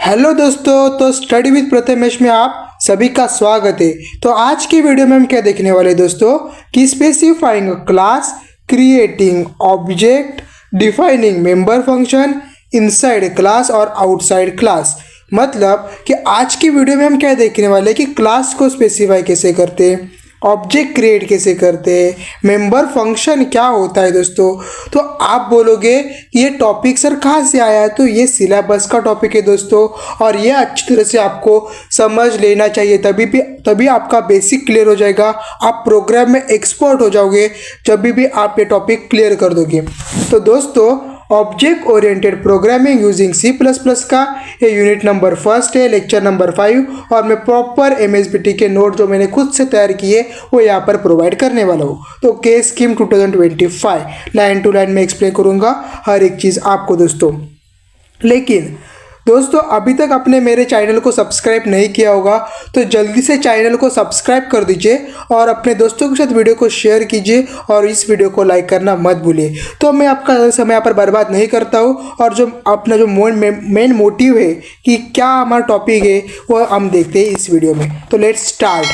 Hello दोस्तों, तो study with Prathamesh में आप सभी का स्वागत है। तो आज की वीडियो में हम क्या देखने वाले हैं दोस्तों कि specifying class, creating object, defining member function inside class और आउटसाइड क्लास। मतलब कि आज की वीडियो में हम क्या देखने वाले हैं कि क्लास को स्पेसिफाई कैसे करते हैं, ऑब्जेक्ट क्रिएट कैसे करते हैं, मेंबर फंक्शन क्या होता है दोस्तों। तो आप बोलोगे कि ये टॉपिक सर कहाँ से आया है, तो ये सिलेबस का टॉपिक है दोस्तों, और ये अच्छी तरह से आपको समझ लेना चाहिए, तभी आपका बेसिक क्लियर हो जाएगा। आप प्रोग्राम में एक्सपर्ट हो जाओगे जब भी आप ये टॉपिक क्लियर कर दोगे। तो दोस्तों, object oriented programming using C++ का ये यूनिट नंबर 1 है, लेक्चर नंबर 5, और मैं प्रॉपर MSBT के नोट जो मैंने खुद से तैयार किए वो यहाँ पर प्रोवाइड करने वाला हूँ। तो के स्कीम 2025 लाइन टू लाइन में एक्सप्लेन करूँगा हर एक चीज़ आपको दोस्तों। लेकिन दोस्तों, अभी तक आपने मेरे चैनल को सब्सक्राइब नहीं किया होगा तो जल्दी से चैनल को सब्सक्राइब कर दीजिए और अपने दोस्तों के साथ वीडियो को शेयर कीजिए और इस वीडियो को लाइक करना मत भूलिए। तो मैं आपका समय यहाँ पर बर्बाद नहीं करता हूँ, और जो अपना जो मेन मोटिव है कि क्या हमारा टॉपिक है वो हम देखते हैं इस वीडियो में। तो लेट्स स्टार्ट।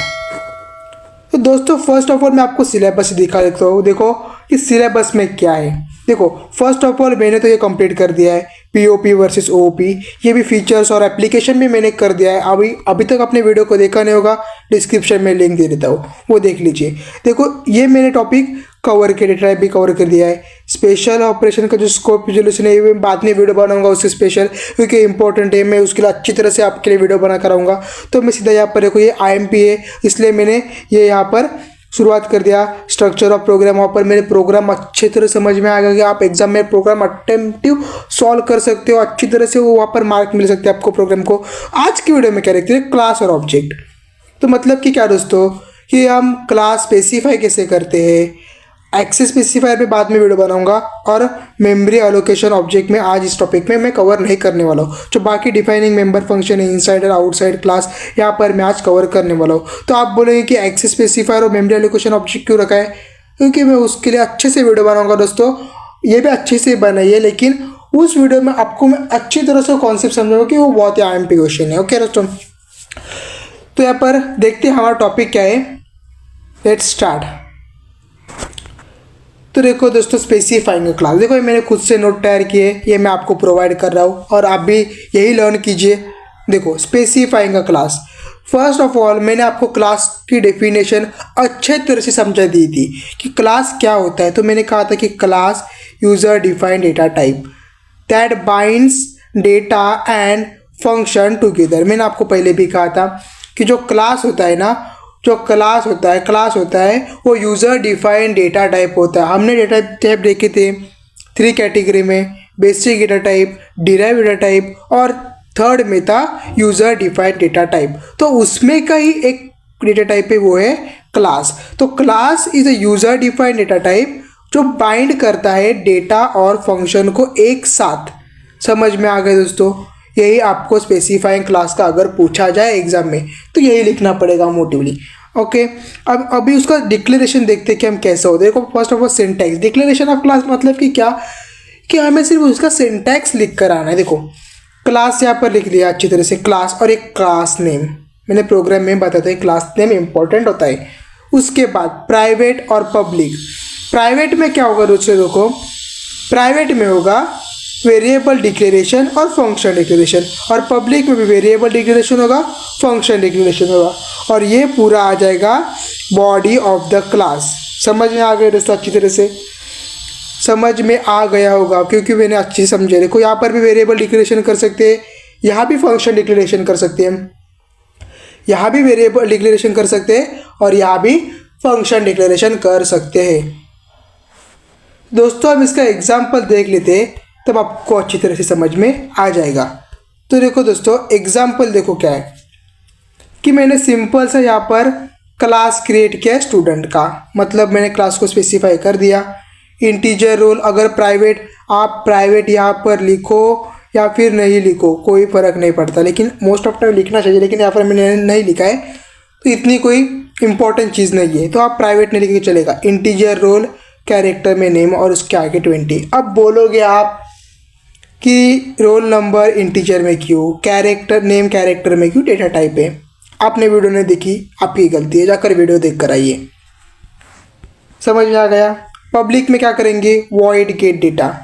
तो दोस्तों, फर्स्ट ऑफ ऑल मैं आपको सिलेबस दिखा देता हूँ। देखो कि सिलेबस में क्या है। देखो, फर्स्ट ऑफ ऑल मैंने तो ये कंप्लीट कर दिया है, पीओपी वर्सेस ओओपी, ये भी फीचर्स और एप्लीकेशन भी मैंने कर दिया है। अभी तक अपने वीडियो को देखा नहीं होगा, डिस्क्रिप्शन में लिंक दे देता हूँ, वो देख लीजिए। देखो, ये मैंने टॉपिक कवर किया, डेटा टाइप भी कवर कर दिया है। स्पेशल ऑपरेशन का जो स्कोप रिजोल्यूशन है ये बाद में वीडियो बनाऊंगा उससे स्पेशल, क्योंकि इंपॉर्टेंट है, मैं उसके लिए अच्छी तरह से आपके लिए वीडियो बना कर आऊँगा। तो मैं सीधा यहाँ पर देखो, ये IMP है, इसलिए मैंने ये यहाँ पर शुरुआत कर दिया। स्ट्रक्चर ऑफ प्रोग्राम, वहाँ पर मेरे प्रोग्राम अच्छे तरह समझ में आ गया कि आप एग्जाम में प्रोग्राम अटेम्प्टिव सॉल्व कर सकते हो, अच्छी तरह से वो वहाँ पर मार्क मिल सकते हैं आपको प्रोग्राम को। आज की वीडियो में क्या देखते हैं, क्लास और ऑब्जेक्ट। तो मतलब कि क्या दोस्तों कि हम क्लास स्पेसिफाई कैसे करते हैं, एक्सेस स्पेसिफायर पे बाद में वीडियो बनाऊंगा, और मेमोरी एलोकेशन ऑब्जेक्ट में आज इस टॉपिक में मैं कवर नहीं करने वाला हूँ। जो बाकी डिफाइनिंग मेंबर फंक्शन है, इनसाइड और आउटसाइड क्लास, यहाँ पर मैं आज कवर करने वाला हूँ। तो आप बोलेंगे कि एक्सेस स्पेसिफायर और मेमोरी एलोकेशन ऑब्जेक्ट क्यों रखा है, क्योंकि मैं उसके लिए अच्छे से वीडियो बनाऊंगा दोस्तों। ये भी अच्छे से बनाइए, लेकिन उस वीडियो में आपको मैं अच्छी तरह से कॉन्सेप्ट समझाऊंगा कि वो बहुत ही IMP क्वेश्चन है। ओके दोस्तों, तो यहाँ पर देखते हैं हमारा टॉपिक क्या है। Let's start. तो देखो दोस्तों, स्पेसिफाइंग क्लास, देखो ये मैंने खुद से नोट तैयार किए, ये मैं आपको प्रोवाइड कर रहा हूँ और आप भी यही लर्न कीजिए। देखो, specifying class, first of all मैंने आपको क्लास की डेफिनेशन अच्छे तरह से समझा दी थी कि क्लास क्या होता है। तो मैंने कहा था कि class user defined data type that binds data and function together. मैंने आपको पहले भी कहा था कि जो क्लास होता है ना, जो क्लास होता है वो यूज़र डिफाइंड डेटा टाइप होता है। हमने डेटा टाइप देखे थे 3 कैटेगरी में, basic data type, derive data type, और थर्ड में था यूज़र डिफाइंड डेटा टाइप। तो उसमें का ही एक डेटा टाइप है, वो है क्लास। तो class is a user defined data type जो बाइंड करता है डेटा और फंक्शन को एक साथ। समझ में आ गए दोस्तों, यही आपको स्पेसिफाइंग क्लास का अगर पूछा जाए एग्जाम में तो यही लिखना पड़ेगा मोटिवली। ओके, अब अभी उसका डिक्लेरेशन देखते हैं कि हम कैसे होते हैं। देखो, first of all syntax, declaration of class मतलब कि क्या, कि हमें सिर्फ उसका सिंटैक्स लिख कर आना है। देखो, क्लास यहाँ पर लिख दिया अच्छी तरह से, क्लास और एक क्लास नेम। मैंने प्रोग्राम में बताया था क्लास नेम इंपॉर्टेंट होता है। उसके बाद प्राइवेट और पब्लिक। प्राइवेट में क्या होगा दोस्तों, देखो प्राइवेट में होगा वेरिएबल डिक्लेरेशन और फंक्शन डिक्लेरेशन, और पब्लिक में भी वेरिएबल डिक्लेरेशन होगा, फंक्शन डिक्लेरेशन होगा, और ये पूरा आ जाएगा बॉडी ऑफ द क्लास। समझ में आ गया दोस्तों, अच्छी तरह से समझ में आ गया होगा क्योंकि मैंने अच्छी समझे। देखो, यहाँ पर भी वेरिएबल डिक्लेरेशन कर सकते हैं, यहाँ भी फंक्शन डिक्लेरेशन कर सकते हैं, यहाँ भी वेरिएबल डिक्लेरेशन कर सकते हैं, और यहाँ भी फंक्शन डिक्लेरेशन कर सकते हैं। दोस्तों, हम इसका एग्जाम्पल देख लेते हैं, तब आपको अच्छी तरह से समझ में आ जाएगा। तो देखो दोस्तों, एग्जाम्पल देखो क्या है कि मैंने सिंपल सा यहाँ पर क्लास क्रिएट किया स्टूडेंट का, मतलब मैंने क्लास को स्पेसिफाई कर दिया। इंटीजर रोल, अगर प्राइवेट, आप प्राइवेट यहाँ पर लिखो या फिर नहीं लिखो कोई फ़र्क नहीं पड़ता, लेकिन मोस्ट ऑफ टाइम लिखना चाहिए, लेकिन यहाँ पर मैंने नहीं लिखा है तो इतनी कोई इंपॉर्टेंट चीज़ नहीं है, तो आप प्राइवेट नहीं लिख के चलेगा। इंटीजर रोल, कैरेक्टर में नेम, और उसके आगे 20। अब बोलोगे आप कि रोल नंबर इंटीजर में क्यों, कैरेक्टर नेम कैरेक्टर में क्यों, डेटा टाइप है। आपने वीडियो नहीं देखी, आपकी गलती है, जाकर वीडियो देख कर आइए। समझ में आ गया। पब्लिक में क्या करेंगे, वॉइड गेट डेटा।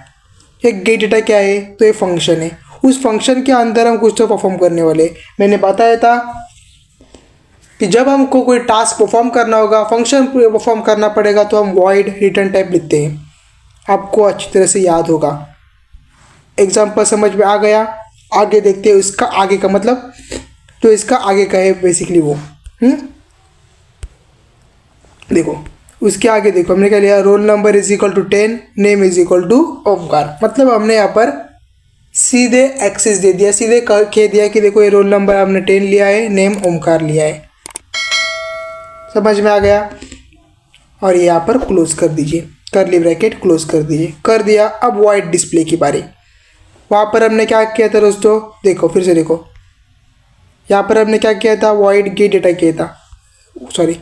एक गेट डेटा क्या है, तो ये फंक्शन है, उस फंक्शन के अंदर हम कुछ तो परफॉर्म करने वाले। मैंने बताया था कि जब हमको कोई टास्क परफॉर्म करना होगा, फंक्शन परफॉर्म करना पड़ेगा, तो हम वॉइड रिटर्न टाइप लिखते हैं। आपको अच्छी तरह से याद होगा। एग्जाम्पल समझ में आ गया। आगे देखते हैं इसका आगे का मतलब, तो इसका आगे का है बेसिकली वो। देखो उसके आगे देखो हमने क्या लिया, roll number is equal to 10, name is equal to Omkar. मतलब हमने यहाँ पर सीधे एक्सेस दे दिया, सीधे कह दिया कि देखो ये रोल नंबर हमने 10 लिया है, नेम ओमकार लिया है। समझ में आ गया। और ये यहाँ पर क्लोज कर दीजिए, कर्ली ब्रैकेट क्लोज कर दीजिए, कर दिया। अब वॉइड डिस्प्ले की बारी। वहाँ पर हमने क्या किया था दोस्तों, देखो फिर से देखो, यहाँ पर हमने क्या किया था, वॉइड गेट डेटा किया था, सॉरी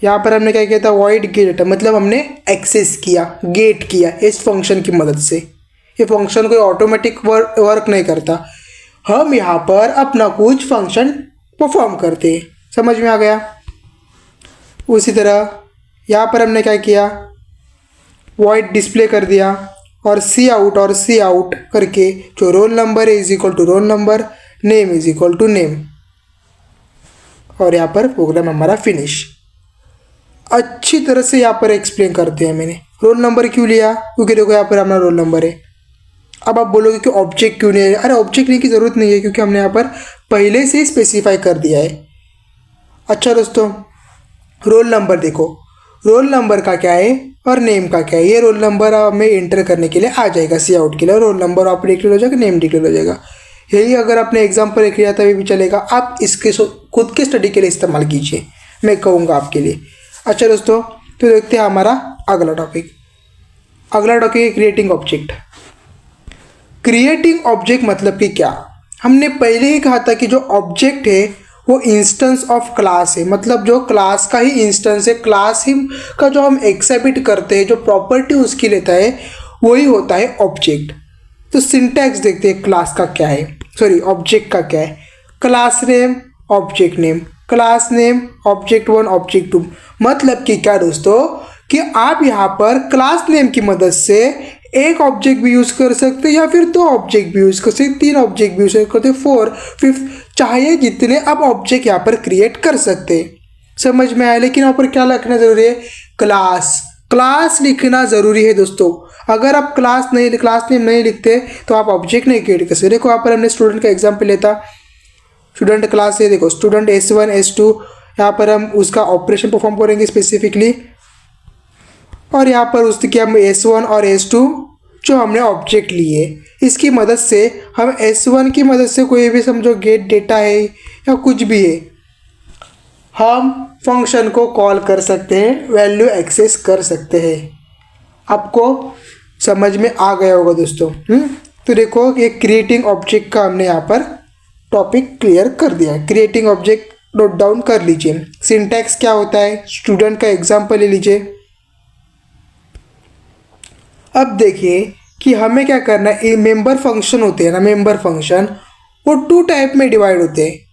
यहाँ पर हमने क्या किया था, वॉइड गेट डेटा, मतलब हमने एक्सेस किया, गेट किया इस फंक्शन की मदद से। ये फंक्शन कोई ऑटोमेटिक वर्क नहीं करता, हम यहाँ पर अपना कुछ फंक्शन परफॉर्म करते हैं। समझ में आ गया। उसी तरह यहाँ पर हमने क्या किया, वॉइड डिस्प्ले कर दिया, और सी आउट करके जो रोल नंबर है is equal to roll number, name is equal to name, और यहाँ पर प्रोग्राम हमारा फिनिश। अच्छी तरह से यहाँ पर एक्सप्लेन करते हैं। मैंने रोल नंबर क्यों लिया, क्योंकि देखो यहाँ पर हमारा रोल नंबर है। अब आप बोलोगे कि ऑब्जेक्ट क्यों नहीं है, अरे ऑब्जेक्ट लेने की ज़रूरत नहीं है, क्योंकि हमने यहाँ पर पहले से ही स्पेसिफाई कर दिया है। अच्छा दोस्तों, रोल नंबर देखो, रोल नंबर का क्या है और नेम का क्या है। ये रोल नंबर हमें एंटर करने के लिए आ जाएगा सी आउट के लिए, रोल नंबर आप डिक्लेयर हो जाएगा, नेम डिक्लेयर हो जाएगा। यही अगर आपने एग्जाम्पल लिख लिया तभी भी चलेगा। आप इसके खुद के स्टडी के लिए इस्तेमाल कीजिए, मैं कहूँगा आपके लिए। अच्छा दोस्तों, तो देखते हैं हमारा अगला टॉपिक। अगला टॉपिक है क्रिएटिंग ऑब्जेक्ट। क्रिएटिंग ऑब्जेक्ट मतलब कि क्या, हमने पहले ही कहा था कि जो ऑब्जेक्ट है वो इंस्टेंस ऑफ क्लास है, मतलब जो क्लास का ही इंस्टेंस है, क्लास ही का जो हम एक्सिबिट करते हैं, जो प्रॉपर्टी उसकी लेता है, वही होता है ऑब्जेक्ट। तो सिंटैक्स देखते हैं क्लास का क्या है, सॉरी ऑब्जेक्ट का क्या है। Class name, object name, class name, object 1, object 2। मतलब कि क्या दोस्तों, कि आप यहाँ पर क्लास नेम की मदद से एक ऑब्जेक्ट भी यूज़ कर सकते हैं, या फिर 2 ऑब्जेक्ट भी यूज़ कर सकते, 3 ऑब्जेक्ट भी यूज़ कर सकते, 4, 5, चाहे जितने आप ऑब्जेक्ट यहाँ पर क्रिएट कर सकते हैं। समझ में आया। लेकिन यहाँ पर क्या लिखना ज़रूरी है, क्लास लिखना ज़रूरी है दोस्तों। अगर आप क्लास नेम नहीं लिखते तो आप ऑब्जेक्ट नहीं क्रिएट कर सकते। देखो यहाँ पर हमने स्टूडेंट का एग्जाम्पल लेता, स्टूडेंट क्लास है, देखो स्टूडेंट S1 S2, यहाँ पर हम उसका ऑपरेशन परफॉर्म करेंगे स्पेसिफिकली, और यहाँ पर उसके हम S1 और S2 जो हमने ऑब्जेक्ट लिए, इसकी मदद से हम S1 की मदद से कोई भी समझो गेट डेटा है या कुछ भी है, हम फंक्शन को कॉल कर सकते हैं, वैल्यू एक्सेस कर सकते हैं। आपको समझ में आ गया होगा दोस्तों। तो देखो ये क्रिएटिंग ऑब्जेक्ट का हमने यहाँ पर टॉपिक क्लियर कर दिया। क्रिएटिंग ऑब्जेक्ट नोट डाउन कर लीजिए। सिंटैक्स क्या होता है, स्टूडेंट का एग्जाम्पल ले लीजिए। अब देखिए कि हमें क्या करना है, ये मेंबर फंक्शन होते हैं ना, मेंबर फंक्शन वो 2 टाइप में डिवाइड होते हैं।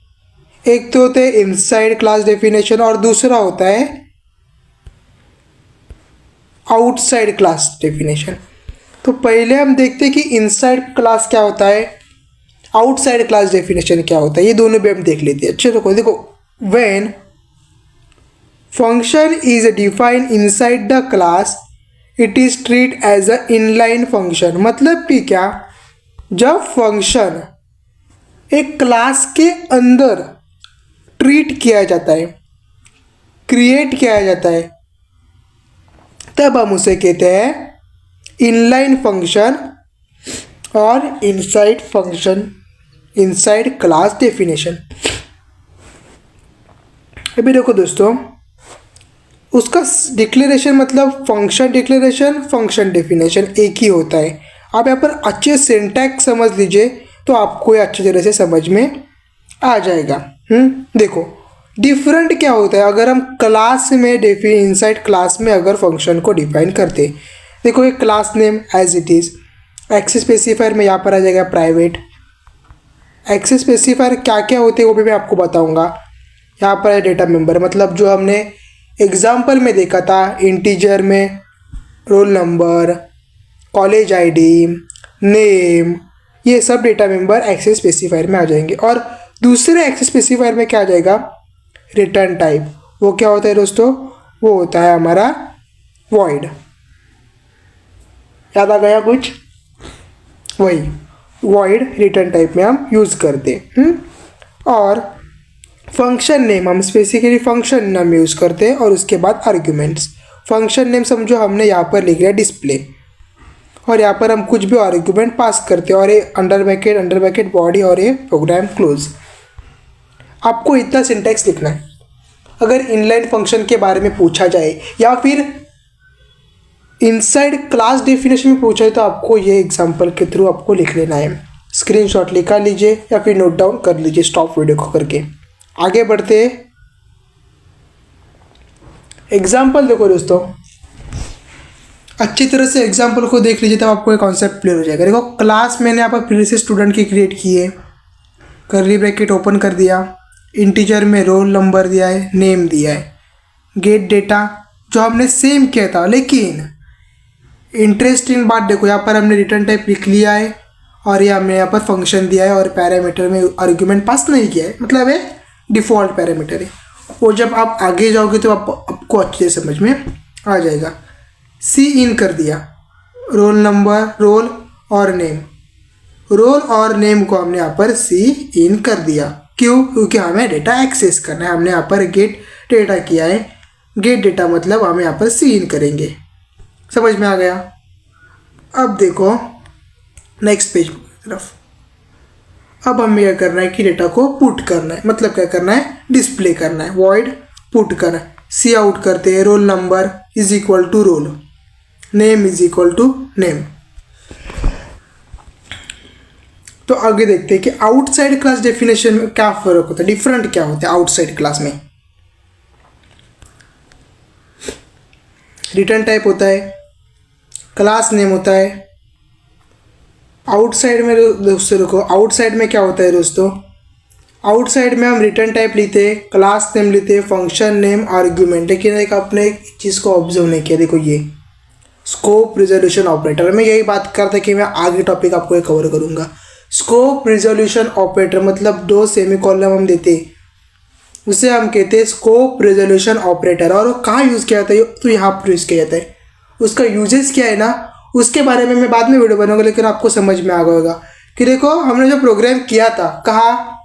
एक तो होते हैं इनसाइड क्लास डेफिनेशन, और दूसरा होता है आउटसाइड क्लास डेफिनेशन। तो पहले हम देखते हैं कि इनसाइड क्लास क्या होता है, आउटसाइड क्लास डेफिनेशन क्या होता है, ये दोनों भी हम देख लेते हैं। अच्छे देखो, when function is defined inside the class it is treat as a inline function. मतलब कि क्या, जब फंक्शन एक क्लास के अंदर ट्रीट किया जाता है, क्रिएट किया जाता है, तब हम उसे कहते हैं इनलाइन फंक्शन और inside function, inside class definition. अभी देखो दोस्तों, उसका डिक्लेरेशन मतलब फंक्शन डिक्लेरेशन, फंक्शन डेफिनेशन एक ही होता है। आप यहाँ पर अच्छे सिंटैक्स समझ लीजिए तो आपको ये अच्छी तरह से समझ में आ जाएगा। देखो डिफरेंट क्या होता है अगर हम क्लास में इनसाइड क्लास में अगर फंक्शन को डिफाइन करते। देखो ये class name as it is, access specifier में यहाँ पर आ जाएगा प्राइवेट। एक्सेस स्पेसिफायर क्या क्या होते हैं वो भी मैं आपको बताऊंगा। यहाँ पर है डेटा मेंबर, मतलब जो हमने एग्जाम्पल में देखा था इंटीजर में roll number, college ID, name, ये सब डेटा मेंबर एक्सेस स्पेसिफायर में आ जाएंगे। और दूसरे एक्सेस स्पेसिफायर में क्या आ जाएगा, रिटर्न टाइप। वो क्या होता है दोस्तों, वो होता है हमारा वॉइड। याद आ गया कुछ, वही वॉइड रिटर्न टाइप में हम यूज़ करते हैं। और फंक्शन नेम हम स्पेसिफिकली फंक्शन नेम यूज़ करते हैं। और उसके बाद आर्ग्यूमेंट्स। फंक्शन नेम समझो हमने यहाँ पर लिख लिया डिस्प्ले, और यहाँ पर हम कुछ भी आर्ग्यूमेंट पास करते हैं, और ये अंडर ब्रैकेट बॉडी और ये प्रोग्राम क्लोज। आपको इतना सिंटैक्स लिखना है। अगर इनलाइन फंक्शन के बारे में पूछा जाए या फिर इनसाइड क्लास डेफिनेशन में पूछा है तो आपको ये एग्जांपल के थ्रू आपको लिख लेना है। स्क्रीनशॉट लिखा लीजिए या फिर नोट डाउन कर लीजिए स्टॉप वीडियो को करके। आगे बढ़ते एग्जाम्पल देखो दोस्तों, अच्छी तरह से एग्जाम्पल को देख लीजिए तब आपको एक कॉन्सेप्ट क्लियर हो जाएगा। देखो क्लास मैंने यहाँ पर फिर से स्टूडेंट की क्रिएट की है, कर्ली ब्रैकेट ओपन कर दिया, इंटीजर में रोल नंबर दिया है, नेम दिया है, गेट डेटा जो हमने सेम किया था। लेकिन इंटरेस्टिंग बात देखो, यहाँ पर हमने रिटर्न टाइप लिख लिया है और ये हमने यहाँ पर फंक्शन दिया है और पैरामीटर में आर्ग्यूमेंट पास नहीं किया है, मतलब ये डिफ़ॉल्ट पैरामीटर है। वो जब आप आगे जाओगे तो आपको अच्छे से समझ में आ जाएगा। सी इन कर दिया, रोल नंबर, रोल और नेम। रोल और नेम को हमने यहाँ पर सी इन कर दिया। क्यों? क्योंकि हमें डेटा एक्सेस करना है। हमने यहाँ पर गेट डेटा किया है, गेट डेटा मतलब हम यहाँ पर सी इन करेंगे। समझ में आ गया? अब देखो नेक्स्ट पेज की तरफ। अब हमें क्या करना है कि डेटा को पुट करना है, मतलब क्या करना है, डिस्प्ले करना है, वॉइड पुट करना है। सी आउट करते हैं, roll number is equal to roll, name is equal to name. तो आगे देखते हैं कि आउटसाइड क्लास डेफिनेशन में क्या फर्क होता है, डिफरेंट क्या होता है आउटसाइड क्लास में। रिटर्न टाइप होता है, क्लास नेम होता है। आउटसाइड में दोस्तों को आउटसाइड में क्या होता है दोस्तों, आउटसाइड में हम रिटर्न टाइप लेते हैं, क्लास नेम लेते हैं, फंक्शन नेम, आर्ग्यूमेंट। लेकिन एक आपने एक चीज़ को ऑब्जर्व नहीं किया, देखो ये स्कोप रिजोल्यूशन ऑपरेटर। मैं यही बात करता कि मैं आगे टॉपिक आपको कवर करूँगा। स्कोप रिजोल्यूशन ऑपरेटर मतलब 2 सेमीकोलन हम देते, उसे हम कहते हैं स्कोप रिजोल्यूशन ऑपरेटर। और वो कहाँ यूज़ किया जाता है, तो यहाँ पर यूज़ किया जाता है। उसका यूजेस क्या है ना, उसके बारे में मैं बाद में वीडियो बनाऊंगा, लेकिन आपको समझ में आ गया होगा कि देखो हमने जो प्रोग्राम किया था कहाँ,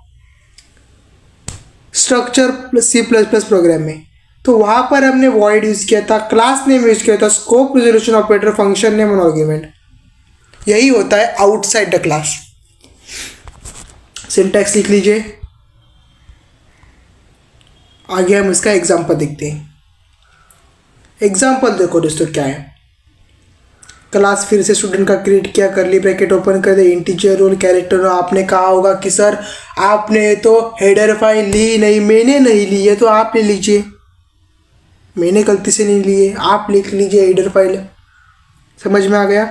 स्ट्रक्चर C++ प्रोग्राम में, तो वहाँ पर हमने वॉइड यूज़ किया था, क्लास नेम यूज़ किया था, scope resolution operator, function name और आर्ग्यूमेंट। यही होता है आउटसाइड द क्लास। सिंटैक्स लिख लीजिए। आगे हम इसका एग्जाम्पल देखते हैं। एग्जाम्पल देखो दोस्तों क्या है, क्लास फिर से स्टूडेंट का क्रिएट किया, करली ब्रैकेट ओपन कर दे, इंटीजर रोल कैरेक्टर। आपने कहा होगा कि सर आपने तो हेडर फाइल ली नहीं, मैंने नहीं ली है, तो आप ले लीजिए। मैंने गलती से नहीं ली है, आप लिख लीजिए हेडर फाइल। समझ में आ गया?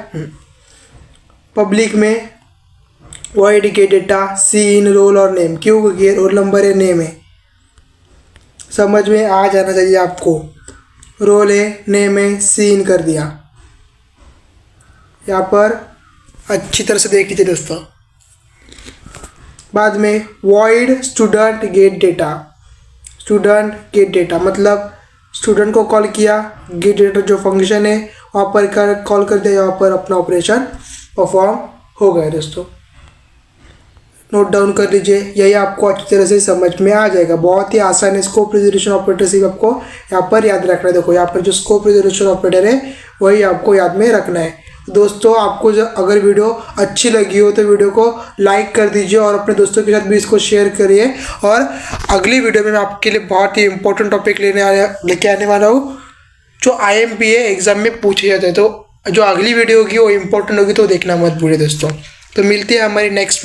पब्लिक में वॉइड गेट डेटा, सी इन रोल और नेम। क्यों? क्योंकि रोल नंबर है, नेम है। समझ में आ जाना चाहिए आपको। रोल है, नेम है, सी इन कर दिया। यहाँ पर अच्छी तरह से देख लीजिए दोस्तों। बाद में void student gate data. Student gate data मतलब स्टूडेंट को कॉल किया, गेट डेटा जो फंक्शन है वहाँ पर कॉल कर दिया, यहाँ पर अपना ऑपरेशन परफॉर्म हो गया दोस्तों। नोट डाउन कर लीजिए, यही आपको अच्छी तरह से समझ में आ जाएगा। बहुत ही आसान है। स्कोप रिजोल्यूशन ऑपरेटर सिर्फ आपको यहाँ पर याद रखना है। देखो यहाँ पर जो स्कोप रिजोल्यूशन ऑपरेटर है वही आपको याद में रखना है दोस्तों। आपको जो अगर वीडियो अच्छी लगी हो तो वीडियो को लाइक कर दीजिए और अपने दोस्तों के साथ भी इसको शेयर करिए। और अगली वीडियो में मैं आपके लिए बहुत ही इंपॉर्टेंट टॉपिक लेके आने वाला हूँ जो IMPA एग्जाम में पूछे जाते हैं। तो जो अगली वीडियो होगी वो इंपॉर्टेंट होगी, तो देखना मत भूलिए दोस्तों। तो मिलते हैं हमारी नेक्स्ट